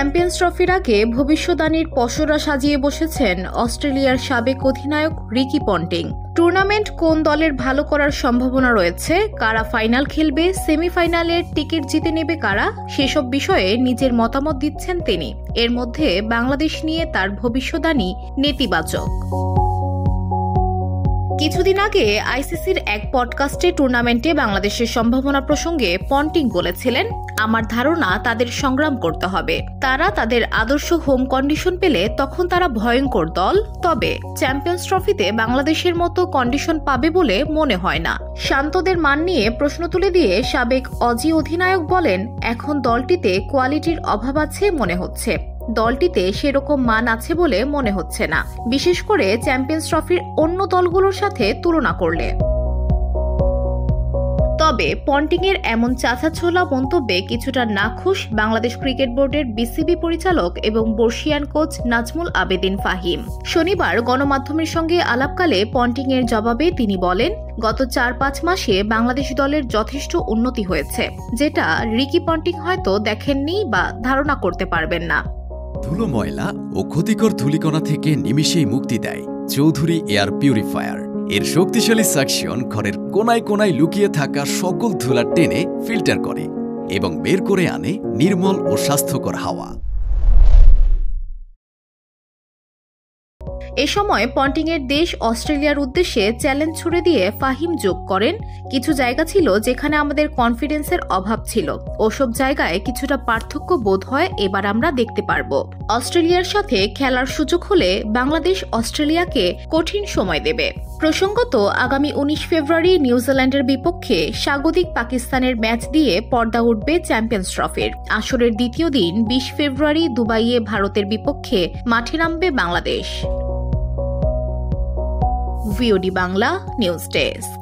Champions ট্রফির আগে ভবিষ্যদ্বাণীর পসরা সাজিয়ে বসেছেন অস্ট্রেলিয়ার সাবেক অধিনায়ক রিকি পন্টিং। টুর্নামেন্ট কোন দলের ভালো করার সম্ভাবনা রয়েছে, কারা ফাইনাল খেলবে, সেমিফাইনালের টিকিট জিতে নেবে কারা, সেসব বিষয়ে নিজের মতামত দিচ্ছেন তিনি। এর মধ্যে বাংলাদেশ নিয়ে তার ভবিষ্যদ্বাণী নেতিবাচক। কিছুদিন আগে আইসিসির এক পডকাস্টে টুর্নামেন্টে বাংলাদেশের সম্ভাবনা প্রসঙ্গে পন্টিং বলেছিলেন, আমার ধারণা তাদের সংগ্রাম করতে হবে। তারা তাদের আদর্শ হোম কন্ডিশন পেলে তখন তারা ভয়ঙ্কর দল, তবে চ্যাম্পিয়ন্স ট্রফিতে বাংলাদেশের মতো কন্ডিশন পাবে বলে মনে হয় না। শান্তদের মান নিয়ে প্রশ্ন তুলে দিয়ে সাবেক অজি অধিনায়ক বলেন, এখন দলটিতে কোয়ালিটির অভাব আছে মনে হচ্ছে। দলটিতে সেরকম মান আছে বলে মনে হচ্ছে না, বিশেষ করে চ্যাম্পিয়ন্স ট্রফির অন্য দলগুলোর সাথে তুলনা করলে। তবে পন্টিংয়ের এমন চাঁচাছোলা মন্তব্যে কিছুটা নাখুশ বাংলাদেশ ক্রিকেট বোর্ডের বিসিবি পরিচালক এবং বর্ষিয়ান কোচ নাজমুল আবেদিন ফাহিম। শনিবার গণমাধ্যমের সঙ্গে আলাপকালে পন্টিংয়ের জবাবে তিনি বলেন, গত ৪-৫ মাসে বাংলাদেশ দলের যথেষ্ট উন্নতি হয়েছে, যেটা রিকি পন্টিং হয়তো দেখেননি বা ধারণা করতে পারবেন না। ধুলো, ময়লা ও ক্ষতিকর ধূলিকণা থেকে নিমিষেই মুক্তি দেয় চৌধুরী এয়ার পিউরিফায়ার। এর শক্তিশালী সাকশন ঘরের কোনায় কোনায় লুকিয়ে থাকা সকল ধুলা টেনে ফিল্টার করে এবং বের করে আনে নির্মল ও স্বাস্থ্যকর হাওয়া। এ সময় পন্টিংয়ের দেশ অস্ট্রেলিয়ার উদ্দেশ্যে চ্যালেঞ্জ ছুড়ে দিয়ে ফাহিম যোগ করেন, কিছু জায়গা ছিল যেখানে আমাদের কনফিডেন্সের অভাব ছিল, ওসব জায়গায় কিছুটা পার্থক্য বোধ হয় এবার আমরা দেখতে পারবো। অস্ট্রেলিয়ার সাথে খেলার সুযোগ হলে বাংলাদেশ অস্ট্রেলিয়াকে কঠিন সময় দেবে। প্রসঙ্গত, আগামী ১৯ ফেব্রুয়ারি নিউজিল্যান্ডের বিপক্ষে স্বাগতিক পাকিস্তানের ম্যাচ দিয়ে পর্দা উঠবে চ্যাম্পিয়ন্স ট্রফির। আসরের দ্বিতীয় দিন ২০ ফেব্রুয়ারি দুবাইয়ে ভারতের বিপক্ষে মাঠে নামবে Bangladesh. VOD Bangla news desk.